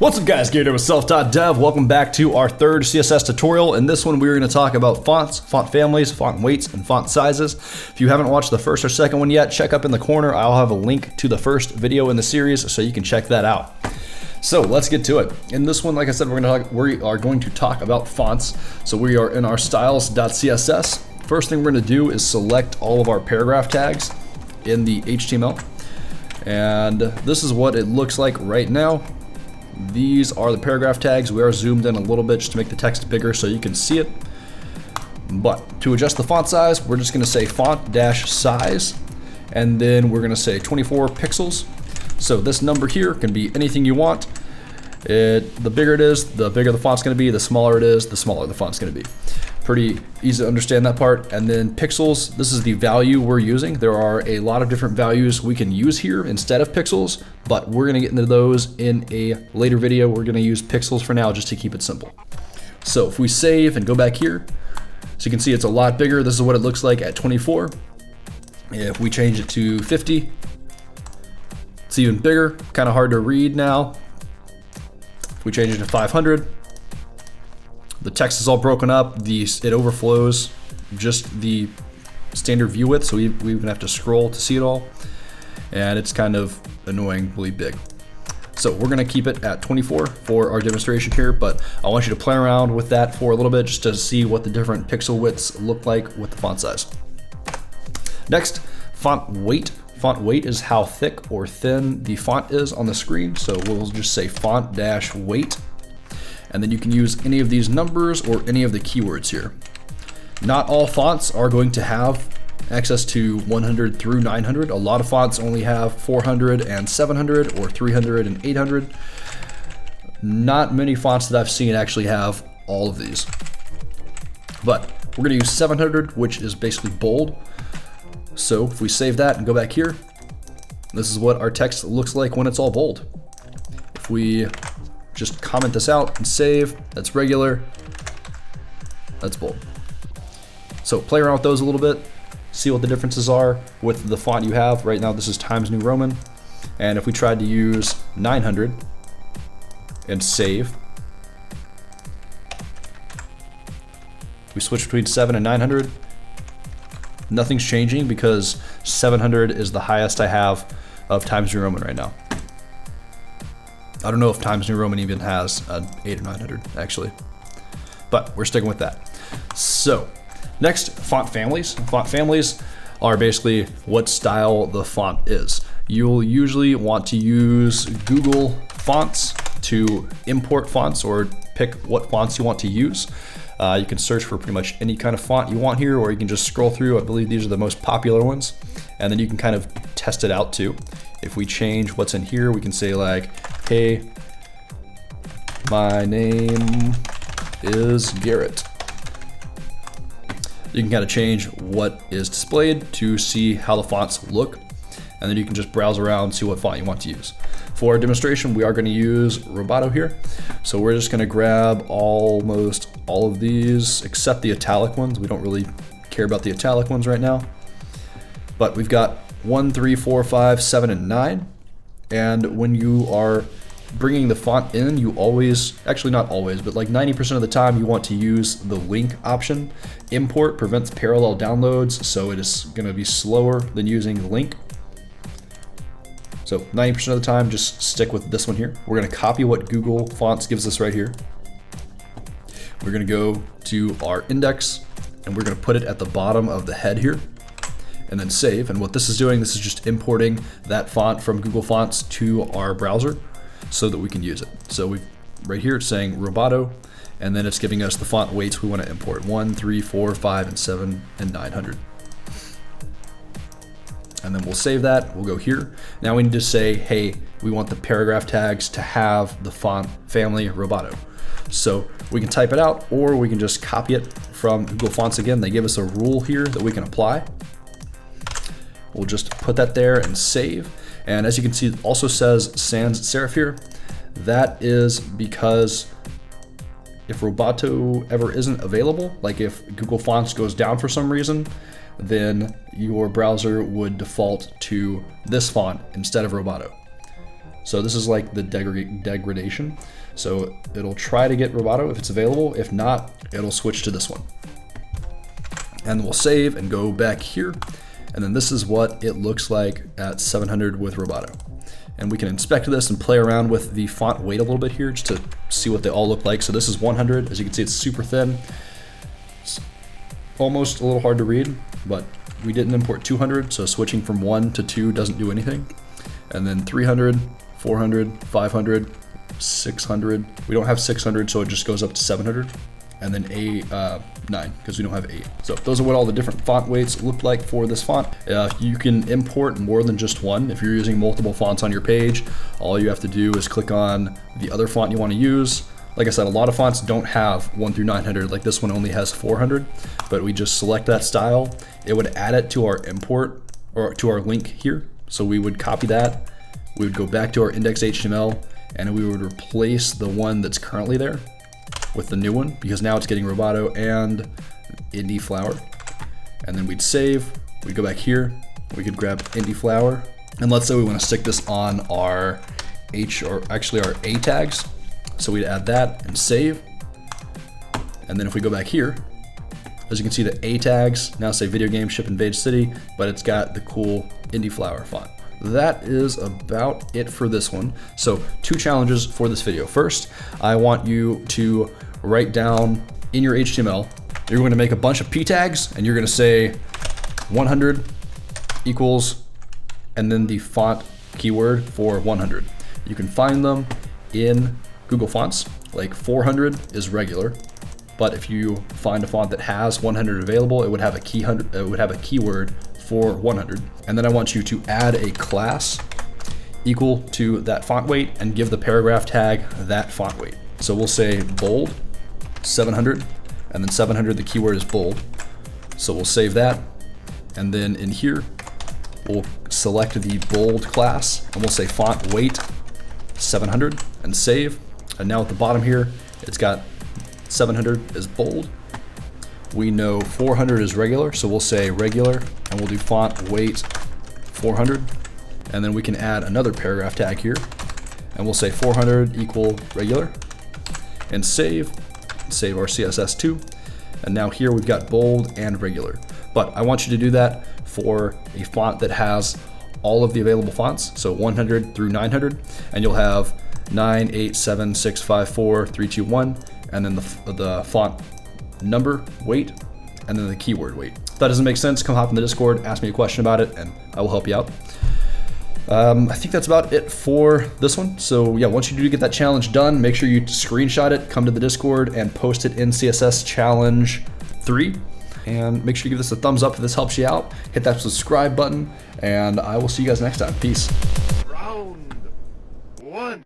What's up guys, Gator with SelfTaughtDev. Welcome back to our third CSS tutorial. In this one we're going to talk about fonts, font families, font weights, and font sizes. If you haven't watched the first or second one yet, check up in the corner. I'll have a link to the first video in the series so you can check that out. So let's get to it. In this one, like I said, we are going to talk about fonts. So we are in our styles.css. First thing we're going to do is select all of our paragraph tags in the HTML. And this is what it looks like right now. These are the paragraph tags. We are zoomed in a little bit just to make the text bigger so you can see it. But to adjust the font size, we're just going to say font-size, and then we're going to say 24 pixels. So this number here can be anything you want. The bigger it is, the bigger the font's going to be. The smaller it is, the smaller the font's going to be. Pretty easy to understand that part. And then pixels, this is the value we're using. There are a lot of different values we can use here instead of pixels, but we're going to get into those in a later video. We're going to use pixels for now just to keep it simple. So if we save and go back here, so you can see it's a lot bigger. This is what it looks like at 24. If we change it to 50, it's even bigger, kind of hard to read now. If we change it to 500, the text is all broken up, it overflows just the standard view width, so we even have to scroll to see it all, and it's kind of annoyingly big. So we're gonna keep it at 24 for our demonstration here, but I want you to play around with that for a little bit just to see what the different pixel widths look like with the font size. Next, font weight. Font weight is how thick or thin the font is on the screen, so we'll just say font-weight. And then you can use any of these numbers or any of the keywords here. Not all fonts are going to have access to 100 through 900. A lot of fonts only have 400 and 700 or 300 and 800. Not many fonts that I've seen actually have all of these. But we're gonna use 700, which is basically bold. So if we save that and go back here, this is what our text looks like when it's all bold. If we just comment this out and save, that's regular, that's bold. So play around with those a little bit, see what the differences are with the font you have. Right now this is Times New Roman, and if we tried to use 900 and save, we switch between 7 and 900, nothing's changing because 700 is the highest I have of Times New Roman right now. I don't know if Times New Roman even has an 8 or 900 actually, but we're sticking with that. So next, font families. Font families are basically what style the font is. You'll usually want to use Google Fonts to import fonts or pick what fonts you want to use. You can search for pretty much any kind of font you want here, or you can just scroll through. I believe these are the most popular ones, and then you can kind of test it out too. If we change what's in here, we can say like, hey, my name is Garrett. You can kind of change what is displayed to see how the fonts look, and then you can just browse around, see what font you want to use. For our demonstration, we are going to use Roboto here. So we're just going to grab almost all of these except the italic ones. We don't really care about the italic ones right now. But we've got 1, 3, 4, 5, 7, and 9. And when you are bringing the font in, you always, actually not always, but like 90% of the time you want to use the link option. Import prevents parallel downloads, so it is going to be slower than using the link. So 90% of the time, just stick with this one here. We're going to copy what Google Fonts gives us right here. We're going to go to our index, and we're going to put it at the bottom of the head here, and then save. And what this is doing, this is just importing that font from Google Fonts to our browser so that we can use it. So right here it's saying Roboto, and then it's giving us the font weights we want to import: 1, 3, 4, 5, and 7, and 900. And then we'll save that, we'll go here. Now we need to say, hey, we want the paragraph tags to have the font family Roboto. So we can type it out, or we can just copy it from Google Fonts again. They give us a rule here that we can apply. We'll just put that there and save. And as you can see, it also says sans serif here. That is because if Roboto ever isn't available, like if Google Fonts goes down for some reason, then your browser would default to this font instead of Roboto. So this is like the degradation. So it'll try to get Roboto if it's available. If not, it'll switch to this one. And we'll save and go back here. And then this is what it looks like at 700 with Roboto. And we can inspect this and play around with the font weight a little bit here just to see what they all look like. So this is 100. As you can see, it's super thin. It's almost a little hard to read, but we didn't import 200, so switching from 1 to 2 doesn't do anything. And then 300, 400, 500, 600. We don't have 600, so it just goes up to 700. And then 9, because we don't have 8. So those are what all the different font weights look like for this font. You can import more than just one. If you're using multiple fonts on your page, all you have to do is click on the other font you want to use. Like I said, a lot of fonts don't have 1 through 900, like this one only has 400, but we just select that style. It would add it to our import, or to our link here. So we would copy that, we would go back to our index.html, and we would replace the one that's currently there with the new one, because now it's getting Roboto and Indie Flower. And then we'd save, we'd go back here, we could grab Indie Flower, and let's say we want to stick this on our our A tags. So we'd add that and save. And then if we go back here, as you can see, the A tags now say video game ship Invade City, but it's got the cool Indie Flower font. That is about it for this one. So 2 challenges for this video. First, I want you to write down in your HTML, you're going to make a bunch of P tags and you're going to say 100 equals, and then the font keyword for 100. You can find them in Google Fonts. Like 400 is regular, but if you find a font that has 100 available, it would have a keyword for 100. And then I want you to add a class equal to that font weight and give the paragraph tag that font weight. So we'll say bold 700, and then 700, the keyword is bold. So we'll save that. And then in here, we'll select the bold class and we'll say font weight 700 and save. And now at the bottom here, it's got 700 is bold. We know 400 is regular, so we'll say regular, and we'll do font weight 400. And then we can add another paragraph tag here, and we'll say 400 equal regular, and save our CSS too. And now here we've got bold and regular. But I want you to do that for a font that has all of the available fonts, so 100 through 900, and you'll have 9, 8, 7, 6, 5, 4, 3, 2, 1, and then the font number weight, and then the keyword weight. If that doesn't make sense, come hop in the Discord, ask me a question about it, and I will help you out. I think that's about it for this one. So yeah, once you do get that challenge done, make sure you screenshot it, come to the Discord, and post it in CSS Challenge 3. And make sure you give this a thumbs up if this helps you out. Hit that subscribe button, and I will see you guys next time. Peace. Round 1.